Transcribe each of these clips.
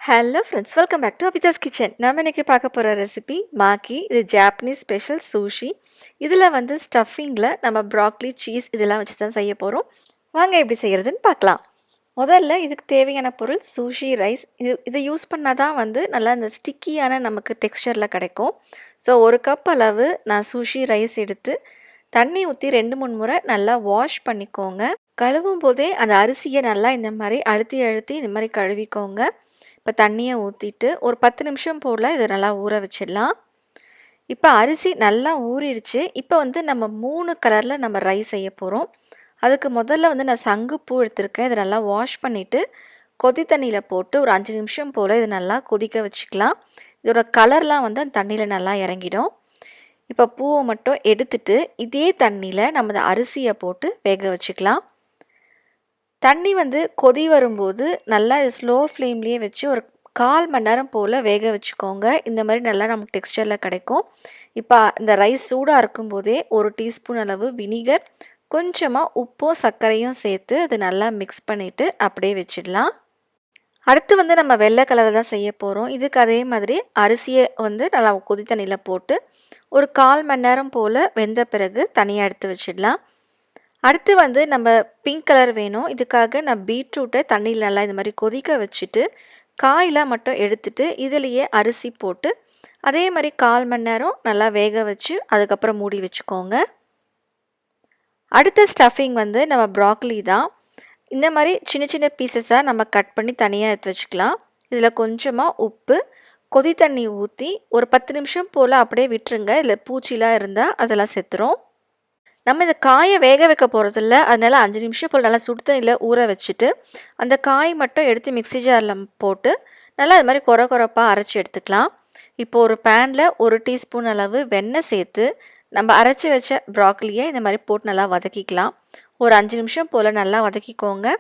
Hello friends, welcome back to Abitha's kitchen. நம்ம இன்றைக்கி பார்க்க போகிற ரெசிபி மாக்கி. இது ஜாப்பனீஸ் ஸ்பெஷல் சூஷி. இதில் வந்து ஸ்டஃபிங்கில் நம்ம ப்ராக்லி, சீஸ் இதெல்லாம் வச்சு தான் செய்ய போகிறோம். வாங்க எப்படி செய்கிறதுன்னு பார்க்கலாம். முதல்ல இதுக்கு தேவையான பொருள் சூஷி ரைஸ். இதை யூஸ் பண்ணால் தான் வந்து நல்லா இந்த ஸ்டிக்கியான நமக்கு டெக்ஸ்சரில் கிடைக்கும். ஸோ 1 கப் அளவு நான் சூஷி ரைஸ் எடுத்து தண்ணி ஊற்றி 2-3 முறை நல்லா வாஷ் பண்ணிக்கோங்க. கழுவும் போதே அந்த அரிசியை நல்லா இந்த மாதிரி அழுத்தி இந்த மாதிரி கழுவிக்கோங்க. இப்போ தண்ணியை ஊற்றிட்டு ஒரு 10 நிமிஷம் போல் இதை நல்லா ஊற வச்சிடலாம். இப்போ அரிசி நல்லா ஊறிடுச்சு. இப்போ வந்து நம்ம 3 கலரில் நம்ம ரைஸ் செய்ய போகிறோம். அதுக்கு முதல்ல வந்து நான் சங்குப்பூ எடுத்திருக்கேன். இதை நல்லா வாஷ் பண்ணிவிட்டு கொதி தண்ணியில் போட்டு ஒரு 5 நிமிஷம் போல் இது நல்லா கொதிக்க வச்சுக்கலாம். இதோட கலர்லாம் வந்து அந்த தண்ணியில் நல்லா இறங்கிடும். இப்போ பூவை மட்டும் எடுத்துட்டு இதே தண்ணியில் நம்ம இந்த அரிசியை போட்டு வேக வச்சுக்கலாம். தண்ணி வந்து கொதி வரும்போது நல்லா இது ஸ்லோ ஃப்ளேம்லேயே வச்சு ஒரு 1/4 மணி நேரம் போல் வேக வச்சுக்கோங்க. இந்த மாதிரி நல்லா நமக்கு டெக்ஸ்சரில் கிடைக்கும். இப்போ இந்த ரைஸ் சூடாக இருக்கும்போதே 1 டீஸ்பூன் அளவு வினிகர், கொஞ்சமாக உப்பும் சர்க்கரையும் சேர்த்து அது நல்லா மிக்ஸ் பண்ணிவிட்டு அப்படியே வச்சிடலாம். அடுத்து வந்து நம்ம வெள்ளை கலரில் தான் செய்ய போகிறோம். இதுக்கு அதே மாதிரி அரிசியை வந்து நல்லா கொதி தண்ணியில் போட்டு ஒரு 1/4 மணி நேரம் போல் வெந்த பிறகு தனியாக எடுத்து வச்சிடலாம். அடுத்து வந்து நம்ம பிங்க் கலர் வேணும். இதுக்காக நான் பீட்ரூட்டை தண்ணியில் நல்லா இந்த மாதிரி கொதிக்க வச்சுட்டு காயெலாம் மட்டும் எடுத்துட்டு இதுலேயே அரிசி போட்டு அதே மாதிரி 1/4 மணி நேரம் நல்லா வேக வச்சு அதுக்கப்புறம் மூடி வச்சுக்கோங்க. அடுத்த ஸ்டஃபிங் வந்து நம்ம ப்ராக்லி தான். இந்த மாதிரி சின்ன சின்ன பீசஸாக நம்ம கட் பண்ணி தனியாக எடுத்து வச்சுக்கலாம். இதில் கொஞ்சமாக உப்பு, கொதி தண்ணி ஊற்றி ஒரு 10 நிமிஷம் போல் அப்படியே விட்டுருங்க. இதில் பூச்சிலாம் இருந்தால் அதெல்லாம் செத்துரும். நம்ம இந்த காயை வேக வைக்க போகிறதில்ல, அதனால் 5 நிமிஷம் போல் நல்லா சுடு தண்ணியில் ஊற வச்சுட்டு அந்த காய் மட்டும் எடுத்து மிக்ஸி ஜாரில் போட்டு நல்லா அது மாதிரி கொரப்பாக அரைச்சி எடுத்துக்கலாம். இப்போது ஒரு பேனில் 1 டீஸ்பூன் அளவு வெண்ணெய் சேர்த்து நம்ம அரைச்சி வச்ச ப்ராக்லியை இந்த மாதிரி போட்டு நல்லா வதக்கிக்கலாம். ஒரு 5 நிமிஷம் போல் நல்லா வதக்கிக்கோங்க.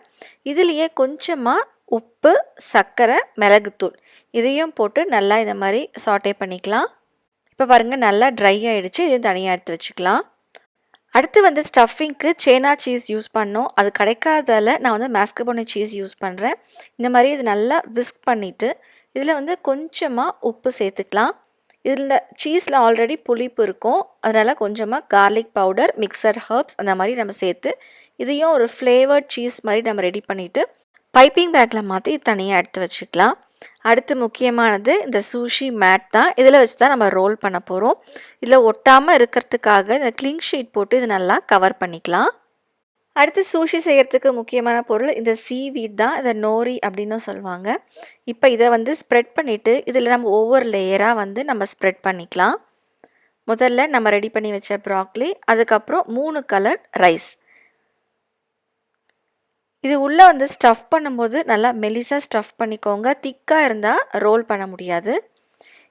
இதுலேயே கொஞ்சமாக உப்பு, சர்க்கரை, மிளகுத்தூள் இதையும் போட்டு நல்லா இந்த மாதிரி சாட்டே பண்ணிக்கலாம். இப்போ பாருங்கள் நல்லா ட்ரை ஆகிடுச்சு. இதையும் தனியாக எடுத்து வச்சுக்கலாம். அடுத்து வந்து ஸ்டஃபிங்க்கு சேனா சீஸ் யூஸ் பண்ணோம். அது கிடைக்காதால நான் வந்து மாஸ்கபோனே சீஸ் யூஸ் பண்ணுறேன். இந்த மாதிரி இது நல்லா விஸ்க் பண்ணிவிட்டு இதில் வந்து கொஞ்சமாக உப்பு சேர்த்துக்கலாம். இதில் சீஸில் ஆல்ரெடி புளிப்பு இருக்கும். அதனால் கொஞ்சமாக கார்லிக் பவுடர், மிக்சர் ஹர்ப்ஸ் அந்த மாதிரி நம்ம சேர்த்து இதையும் ஒரு ஃப்ளேவர்ட் சீஸ் மாதிரி நம்ம ரெடி பண்ணிவிட்டு பைப்பிங் பேக்கில் மாற்றி தனியாக எடுத்து வச்சுக்கலாம். அடுத்து முக்கியமானது இந்த சூஷி மேட் தான். இதில் வச்சு தான் நம்ம ரோல் பண்ண போகிறோம். இதில் ஒட்டாமல் இருக்கிறதுக்காக இந்த கிளிங் ஷீட் போட்டு இது நல்லா கவர் பண்ணிக்கலாம். அடுத்து சூஷி செய்கிறதுக்கு முக்கியமான பொருள் இந்த சீவீட் தான். இதை நோரி அப்படின்னு சொல்லுவாங்க. இப்போ இதை வந்து ஸ்ப்ரெட் பண்ணிவிட்டு இதில் நம்ம ஒவ்வொரு லேயராக வந்து நம்ம ஸ்ப்ரெட் பண்ணிக்கலாம். முதல்ல நம்ம ரெடி பண்ணி வச்ச ப்ராக்லி, அதுக்கப்புறம் 3 கலர் ரைஸ். இது உள்ளே வந்து ஸ்டஃப் பண்ணும்போது நல்லா மெலிசாக ஸ்டஃப் பண்ணிக்கோங்க. திக்காக இருந்தால் ரோல் பண்ண முடியாது.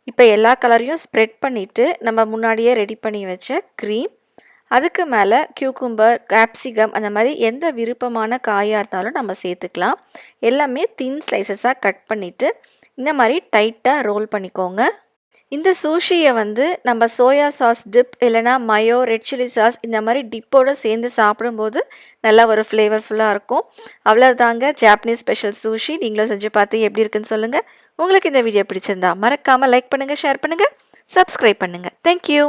இப்போ எல்லா கலரையும் ஸ்ப்ரெட் பண்ணிவிட்டு நம்ம முன்னாடியே ரெடி பண்ணி வச்ச க்ரீம், அதுக்கு மேலே கியூக்கும்பர், கேப்சிகம் அந்த மாதிரி எந்த விருப்பமான காயாக இருந்தாலும் நம்ம சேர்த்துக்கலாம். எல்லாமே தின் ஸ்லைசஸாக கட் பண்ணிவிட்டு இந்த மாதிரி டைட்டாக ரோல் பண்ணிக்கோங்க. இந்த சூஷியை வந்து நம்ம சோயா சாஸ் டிப் இல்லைனா மயோ, ரெட் சில்லி சாஸ் இந்த மாதிரி டிப்போடு சேர்ந்து சாப்பிடும்போது நல்லா ஒரு ஃப்ளேவர்ஃபுல்லாக இருக்கும். அவ்வளோதாங்க ஜாப்பனீஸ் ஸ்பெஷல் சூஷி. நீங்களும் செஞ்சு பார்த்து எப்படி இருக்குன்னு சொல்லுங்கள். உங்களுக்கு இந்த வீடியோ பிடிச்சிருந்தா மறக்காமல் லைக் பண்ணுங்கள், ஷேர் பண்ணுங்கள், சப்ஸ்கிரைப் பண்ணுங்கள். தேங்க்யூ.